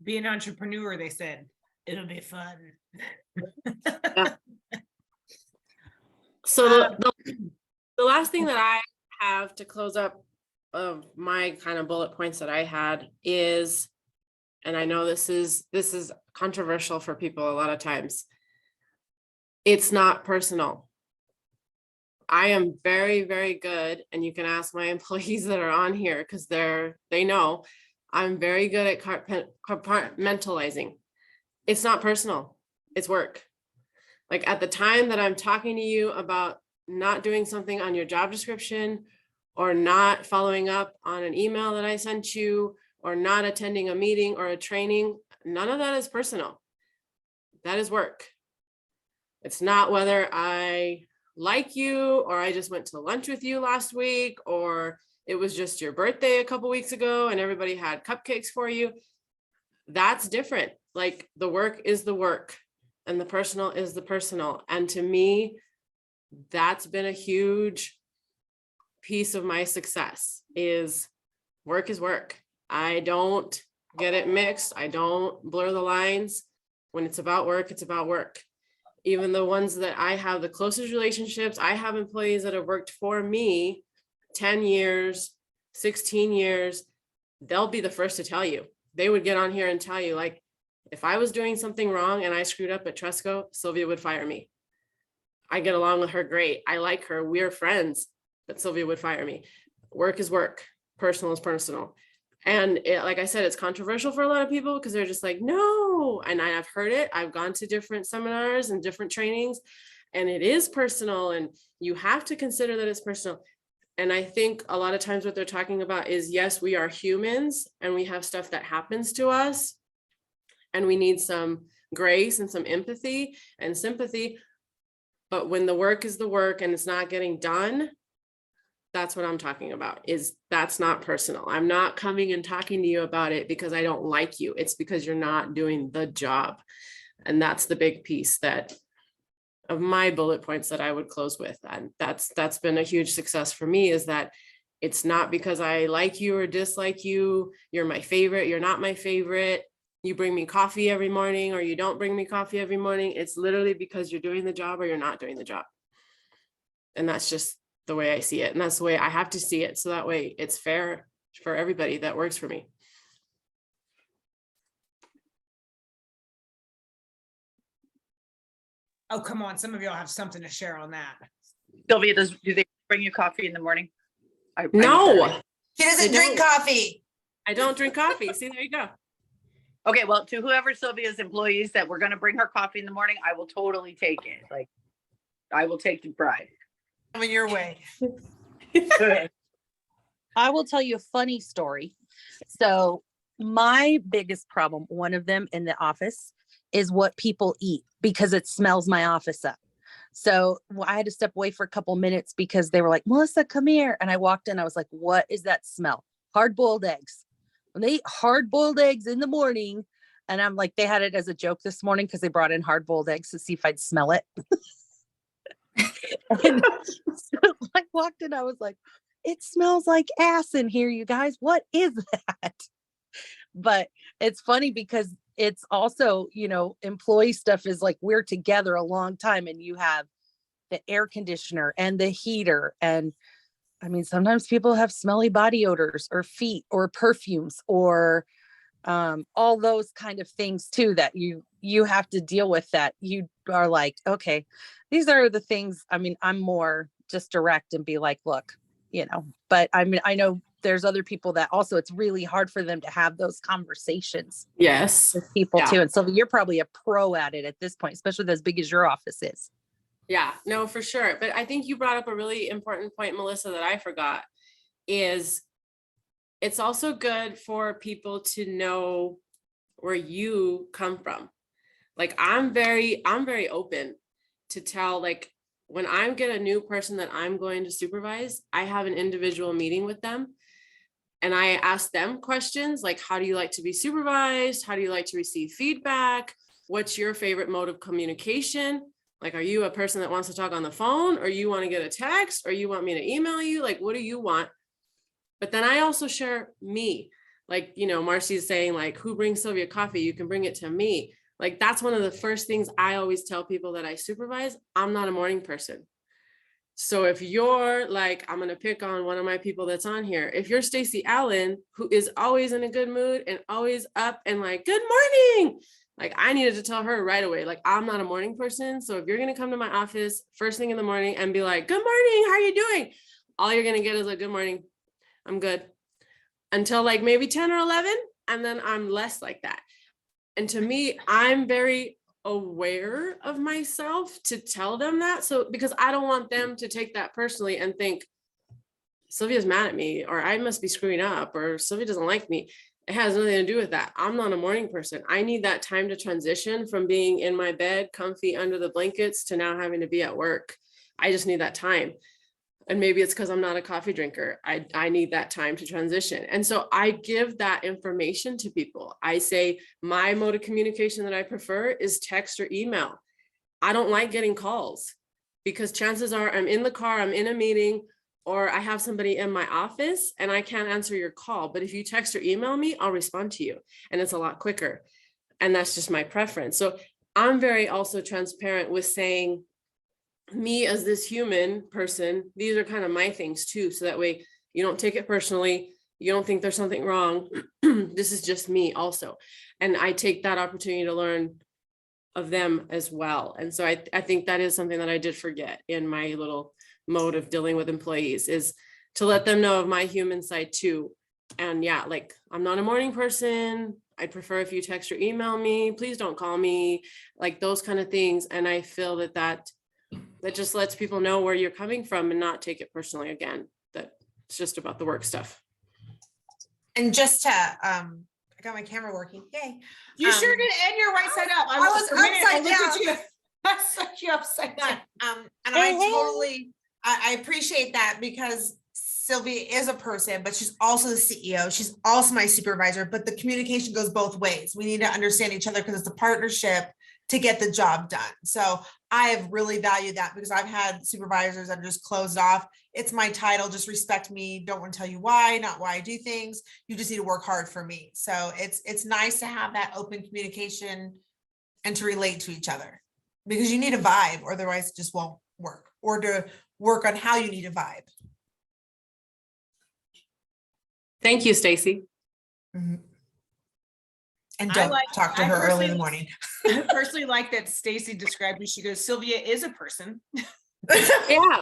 Be an entrepreneur, they said. It'll be fun. Yeah. So the last thing that I have to close up of my kind of bullet points that I had is, and I know this is controversial for people a lot of times, it's not personal. I am very, very good, and you can ask my employees that are on here because they know I'm very good at compartmentalizing. It's not personal, it's work. Like at the time that I'm talking to you about not doing something on your job description or not following up on an email that I sent you or not attending a meeting or a training, none of that is personal. That is work. It's not whether I like you or I just went to lunch with you last week or it was just your birthday a couple weeks ago and everybody had cupcakes for you. That's different. Like the work is the work and the personal is the personal. And to me, that's been a huge piece of my success is work. I don't get it mixed. I don't blur the lines. When it's about work, it's about work. Even the ones that I have the closest relationships, I have employees that have worked for me 10 years, 16 years, they'll be the first to tell you. They would get on here and tell you, like, if I was doing something wrong and I screwed up at Tresco, Sylvia would fire me. I get along with her great. I like her. We're friends, but Sylvia would fire me. Work is work. Personal is personal. And like I said, it's controversial for a lot of people because they're just like, no. And I've heard it. I've gone to different seminars and different trainings, and it is personal. And you have to consider that it's personal. And I think a lot of times what they're talking about is, yes, we are humans and we have stuff that happens to us and we need some grace and some empathy and sympathy. But when the work is the work and it's not getting done, that's what I'm talking about, is that's not personal. I'm not coming and talking to you about it because I don't like you. It's because you're not doing the job. And that's the big piece that of my bullet points that I would close with. And that's been a huge success for me, is that it's not because I like you or dislike you. You're my favorite. You're not my favorite. You bring me coffee every morning or you don't bring me coffee every morning. It's literally because you're doing the job or you're not doing the job. And that's just the way I see it. And that's the way I have to see it. So that way it's fair for everybody that works for me. Oh, come on. Some of y'all have something to share on that. Sylvia, do they bring you coffee in the morning? I need that. No, She doesn't I drink don't. coffee. I don't drink coffee. See, there you go. Okay, well, to whoever Sylvia's employees that we're gonna bring her coffee in the morning, I will totally take it. Like, I will take the bribe. Coming your way. I will tell you a funny story. So my biggest problem, one of them in the office, is what people eat because it smells my office up. So I had to step away for a couple minutes because they were like, Melissa, come here. And I walked in, I was like, what is that smell? Hard-boiled eggs. When they eat hard-boiled eggs in the morning, and I'm like, they had it as a joke this morning because they brought in hard-boiled eggs to see if I'd smell it. And so I walked in, I was like, it smells like ass in here, you guys. What is that? But it's funny because it's also, employee stuff is like we're together a long time and you have the air conditioner and the heater. And I mean, sometimes people have smelly body odors or feet or perfumes or all those kind of things too, that you have to deal with, that you are like, okay, these are the things. I mean, I'm more just direct and be like, look, but I mean, I know there's other people that also, it's really hard for them to have those conversations Yes. with people Yeah. too. And so you're probably a pro at it at this point, especially with as big as your office is. Yeah, no, for sure. But I think you brought up a really important point, Melissa, that I forgot, is it's also good for people to know where you come from. Like I'm very open to tell, like when I get a new person that I'm going to supervise, I have an individual meeting with them. And I ask them questions like, how do you like to be supervised? How do you like to receive feedback? What's your favorite mode of communication? Like, are you a person that wants to talk on the phone, or you want to get a text, or you want me to email you? Like, what do you want? But then I also share me. Like, Marcy's saying, like, who brings Sylvia coffee? You can bring it to me. Like, that's one of the first things I always tell people that I supervise. I'm not a morning person. So if you're like, I'm going to pick on one of my people that's on here. If you're Stacy Allen, who is always in a good mood and always up and like, good morning. Like I needed to tell her right away, like, I'm not a morning person. So if you're going to come to my office first thing in the morning and be like, good morning, how are you doing? All you're going to get is a good morning. I'm good. Until like maybe 10 or 11. And then I'm less like that. And to me, I'm very aware of myself to tell them that. So because I don't want them to take that personally and think Sylvia's mad at me, or I must be screwing up, or Sylvia doesn't like me. It has nothing to do with that. I'm not a morning person. I need that time to transition from being in my bed, comfy under the blankets, to now having to be at work. I just need that time. And maybe it's because I'm not a coffee drinker. I need that time to transition. And so I give that information to people. I say my mode of communication that I prefer is text or email. I don't like getting calls because chances are I'm in the car, I'm in a meeting, or I have somebody in my office and I can't answer your call. But if you text or email me, I'll respond to you. And it's a lot quicker. And that's just my preference. So I'm very also transparent with saying, me as this human person, these are kind of my things too. So that way you don't take it personally. You don't think there's something wrong. This is just me also. And I take that opportunity to learn of them as well. And so I think that is something that I did forget in my little mode of dealing with employees, is to let them know of my human side too. And yeah, like I'm not a morning person. I'd prefer if you text or email me, please don't call me, like those kind of things. And I feel that just lets people know where you're coming from and not take it personally again, that it's just about the work stuff. And just to, I got my camera working. Yay. You sure did, and you're right side up. I was for a minute, I upside looked at down. you. I saw you upside down. And I totally, I appreciate that, because Sylvia is a person, but she's also the CEO. She's also my supervisor, but the communication goes both ways. We need to understand each other because it's a partnership to get the job done. So I've really valued that, because I've had supervisors that are just closed off. It's my title, just respect me. Don't want to tell you why, not why I do things. You just need to work hard for me. So it's nice to have that open communication and to relate to each other, because you need a vibe, or otherwise it just won't work, or to work on how you need a vibe. Thank you, Stacy. Mm-hmm. And I don't like- talk to I her early in the personally- morning. I personally like that Stacy described me. She goes, Sylvia is a person. Yeah.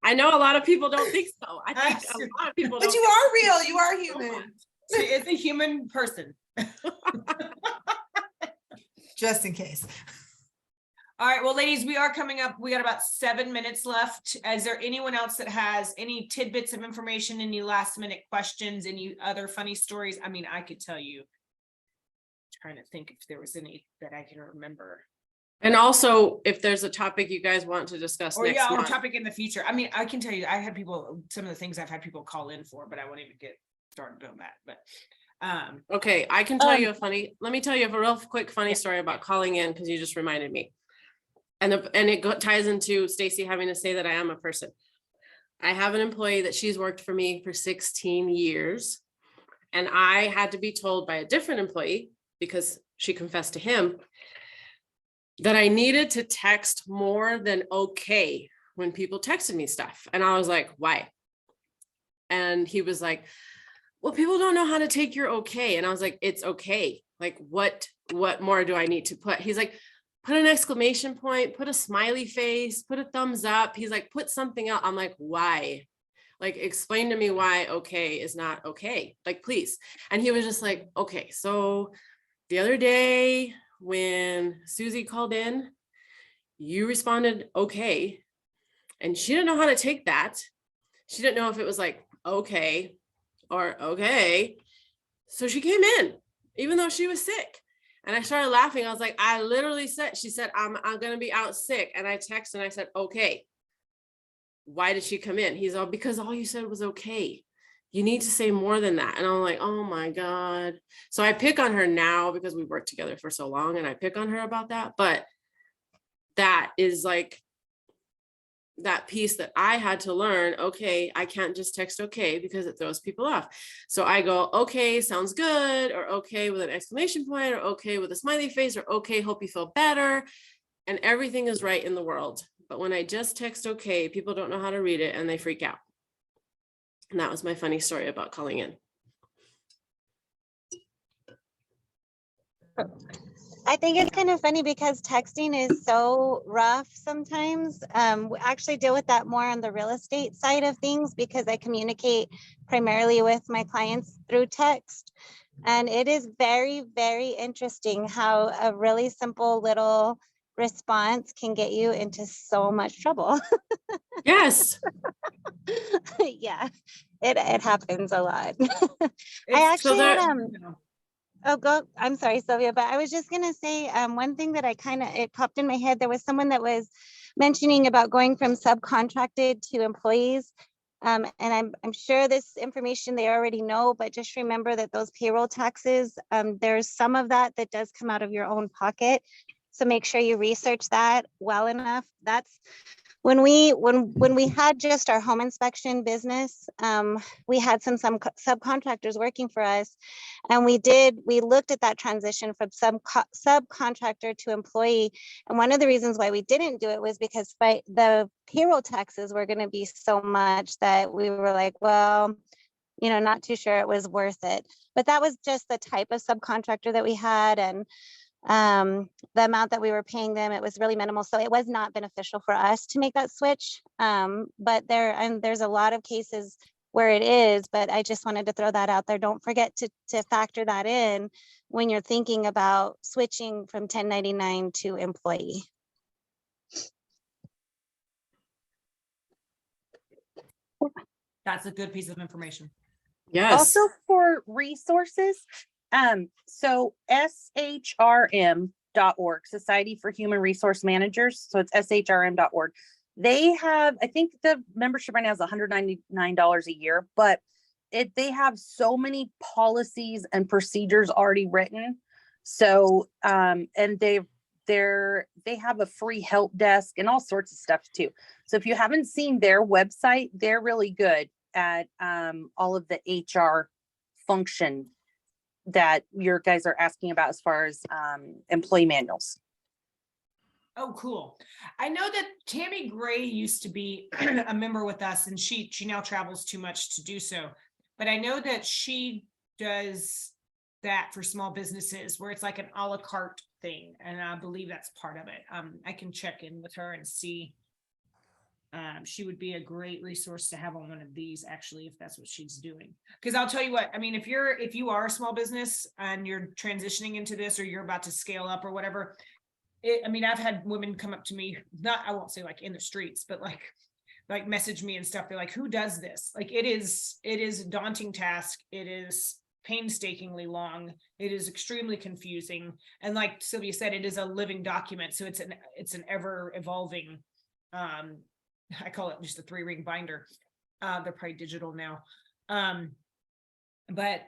I know a lot of people don't think so. I think a lot of people But don't. you are real. You are human. She is a human person. Just in case. All right, well, ladies, we are coming up. We got about 7 minutes left. Is there anyone else that has any tidbits of information, any last minute questions, any other funny stories? I mean, I could tell you. Trying to think if there was any that I can remember. And also, if there's a topic you guys want to discuss Or next yeah, or month. topic in the future. I mean, I can tell you, I had people, some of the things I've had people call in for, but I won't even get started on that. But Okay, I can tell you a funny, let me tell you a real quick funny story about calling in, because you just reminded me. And it ties into Stacy having to say that I am a person. I have an employee that she's worked for me for 16 years. And I had to be told by a different employee, because she confessed to him, that I needed to text more than okay when people texted me stuff. And I was like, why? And he was like, well, people don't know how to take your okay. And I was like, it's okay. Like, what more do I need to put? He's like, put an exclamation point, put a smiley face, put a thumbs up. He's like, put something else. I'm like, why? Like, explain to me why okay is not okay. Like, please. And he was just like, okay, so the other day when Susie called in, you responded okay. And she didn't know how to take that. She didn't know if it was like, okay, or okay. So she came in, even though she was sick. And I started laughing. I was like, I literally said, she said, I'm going to be out sick. And I texted and I said, okay. Why did she come in? He's all, because all you said was okay. You need to say more than that. And I'm like, oh my God. So I pick on her now because we worked together for so long, and I pick on her about that. But that is like that piece that I had to learn. Okay, I can't just text okay because it throws people off. So I go, okay, sounds good, or okay with an exclamation point, or okay with a smiley face, or okay, hope you feel better. And everything is right in the world. But when I just text okay, people don't know how to read it and they freak out. And that was my funny story about calling in. I think it's kind of funny because texting is so rough sometimes. We actually deal with that more on the real estate side of things because I communicate primarily with my clients through text. And it is very, very interesting how a really simple little response can get you into so much trouble. Yes. Yeah, it happens a lot. I it's actually had you know, oh, go. I'm sorry, Sylvia, but I was just gonna say one thing that it popped in my head. There was someone that was mentioning about going from subcontracted to employees. And I'm sure this information they already know, but just remember that those payroll taxes, there's some of that that does come out of your own pocket. So make sure you research that well enough. That's when we had just our home inspection business, we had some subcontractors working for us, and we looked at that transition from subcontractor to employee. And one of the reasons why we didn't do it was because the payroll taxes were going to be so much that we were like, well, not too sure it was worth it. But that was just the type of subcontractor that we had, and the amount that we were paying them, it was really minimal. So it was not beneficial for us to make that switch. But there's a lot of cases where it is, but I just wanted to throw that out there. Don't forget to factor that in when you're thinking about switching from 1099 to employee. that's a good piece of information. Yes. Also for resources, so SHRM.org, Society for Human Resource Managers. So it's SHRM.org. They have, I think the membership right now is $199 a year, but they have so many policies and procedures already written. So, and they have a free help desk and all sorts of stuff too. So if you haven't seen their website, they're really good at all of the HR function that your guys are asking about as far as employee manuals. Oh, cool. I know that Tammy Gray used to be a member with us, and she now travels too much to do so. But I know that she does that for small businesses where it's like an a la carte thing. And I believe that's part of it. I can check in with her and see she would be a great resource to have on one of these, actually, if that's what she's doing. Because I'll tell you what, I mean, if you are a small business and you're transitioning into this, or you're about to scale up or whatever, I mean, I've had women come up to me, I won't say like in the streets, but like message me and stuff. They're like, who does this? Like, it is a daunting task. It is painstakingly long. It is extremely confusing. And like Sylvia said, it is a living document. So it's an ever evolving, I call it just a 3-ring binder. They're probably digital now. But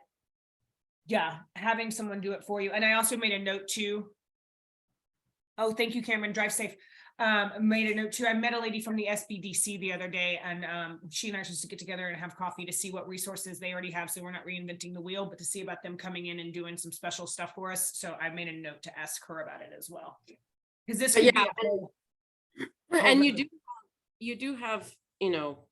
yeah, having someone do it for you. And I also made a note too. Oh, thank you, Cameron. Drive safe. Made a note too. I met a lady from the SBDC the other day, and she and I are supposed to get together and have coffee to see what resources they already have. So we're not reinventing the wheel, but to see about them coming in and doing some special stuff for us. So I made a note to ask her about it as well. Because this could be a whole, And you do have,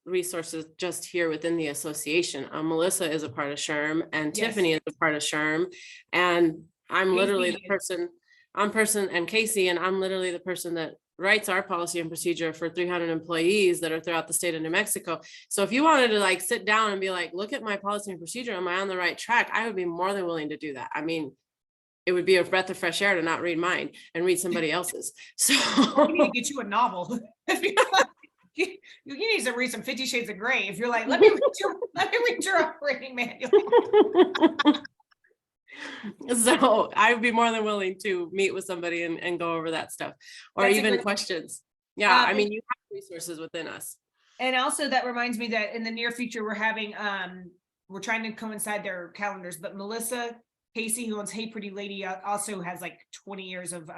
resources just here within the association. Melissa is a part of SHRM, and Yes. Tiffany is a part of SHRM, and I'm literally the person, and Casey, and I'm literally the person that writes our policy and procedure for 300 employees that are throughout the state of New Mexico. So if you wanted to like sit down and be like, look at my policy and procedure, am I on the right track? I would be more than willing to do that. I mean, it would be a breath of fresh air to not read mine and read somebody else's. So we need to get you a novel. You need to read some 50 Shades of Grey. If you're like, let me read your operating manual. So I would be more than willing to meet with somebody and go over that stuff, or That's a even great- questions. Yeah, I mean, you have resources within us. And also that reminds me that in the near future, we're having, we're trying to coincide their calendars, but Melissa Casey, who owns Hey Pretty Lady, also has like 20 years of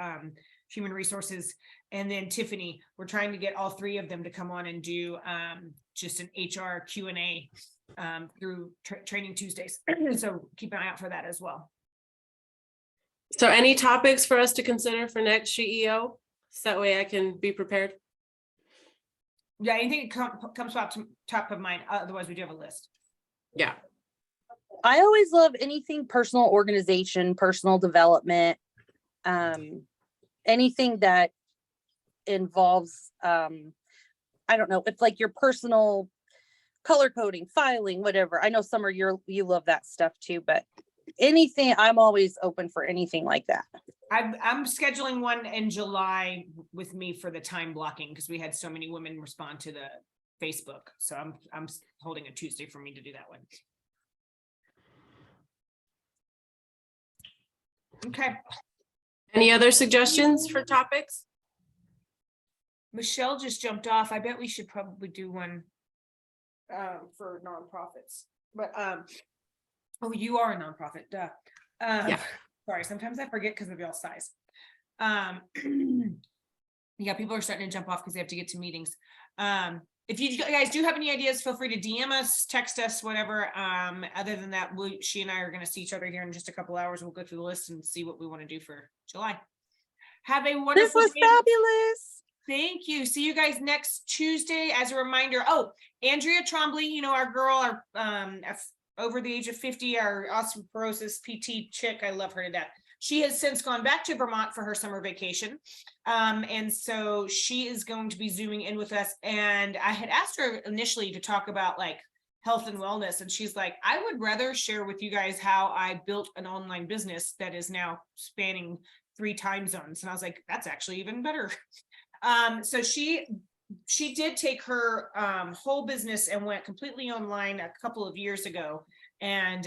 human resources. And then Tiffany, we're trying to get all 3 of them to come on and do just an HR Q&A through Training Tuesdays. So keep an eye out for that as well. So any topics for us to consider for next CEO? So that way I can be prepared. Yeah, anything comes up to top of mind. Otherwise, we do have a list. Yeah. I always love anything personal organization, personal development, anything that involves, I don't know, it's like your personal color coding, filing, whatever. I know Summer, you love that stuff too, but anything, I'm always open for anything like that. I'm scheduling one in July with me for the time blocking, because we had so many women respond to the Facebook. So I'm holding a Tuesday for me to do that one. Okay. Any other suggestions for topics? Michelle just jumped off. I bet we should probably do one for nonprofits. But oh, you are a nonprofit, duh. Yeah. Sorry, sometimes I forget because of y'all size. Yeah, people are starting to jump off because they have to get to meetings. If you guys do have any ideas, feel free to DM us, text us, whatever. Other than that, she and I are going to see each other here in just a couple hours. We'll go through the list and see what we want to do for July. Have a wonderful This was day. fabulous. Thank you. See you guys next Tuesday. As a reminder, oh, Andrea Trombley, our girl, our over the age of 50, our osteoporosis PT chick. I love her to death. She has since gone back to Vermont for her summer vacation. And so she is going to be Zooming in with us. And I had asked her initially to talk about like health and wellness. And she's like, I would rather share with you guys how I built an online business that is now spanning 3 time zones. And I was like, that's actually even better. So she did take her whole business and went completely online a couple of years ago. And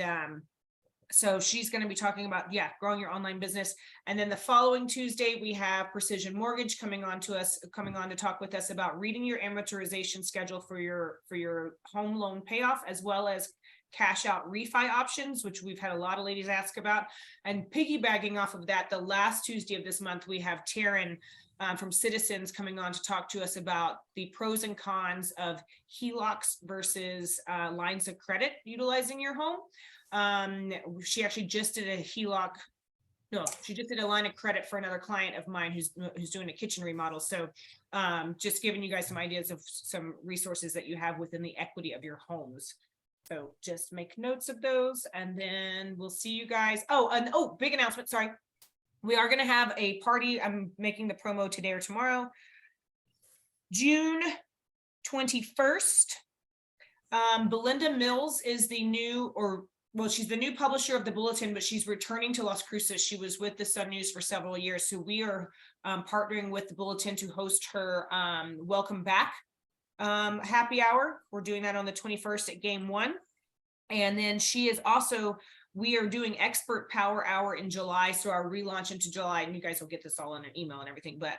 so she's going to be talking about, growing your online business. And then the following Tuesday, we have Precision Mortgage coming on to talk with us about reading your amortization schedule for your home loan payoff, as well as cash out refi options, which we've had a lot of ladies ask about. And piggybacking off of that, the last Tuesday of this month, we have Taryn from Citizens coming on to talk to us about the pros and cons of HELOCs versus lines of credit utilizing your home. She actually just did a HELOC. No, she just did a line of credit for another client of mine who's doing a kitchen remodel. So just giving you guys some ideas of some resources that you have within the equity of your homes. So just make notes of those, and then we'll see you guys. Oh, big announcement. Sorry. We are going to have a party. I'm making the promo today or tomorrow. June 21st. Belinda Mills is the new, she's the new publisher of the Bulletin, but she's returning to Las Cruces. She was with the Sun News for several years. So we are partnering with the Bulletin to host her welcome back happy hour. We're doing that on the 21st at Game 1. And then she is also, we are doing Expert Power Hour in July. So our relaunch into July, and you guys will get this all in an email and everything, but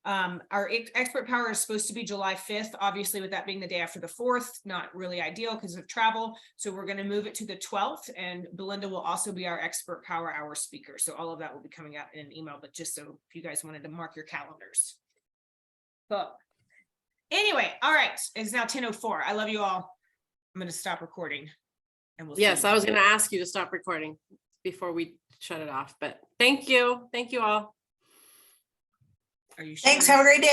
our Expert Power is supposed to be July 5th. Obviously, with that being the day after the 4th, not really ideal because of travel. So we're going to move it to the 12th, and Belinda will also be our Expert Power Hour speaker. So all of that will be coming out in an email, but just so if you guys wanted to mark your calendars. But anyway, all right. It's now 10:04. I love you all. I'm going to stop recording. And we'll see Yes, you. I was going to ask you to stop recording before we shut it off, but thank you. Thank you all. Are you sure? Thanks. Have a great day.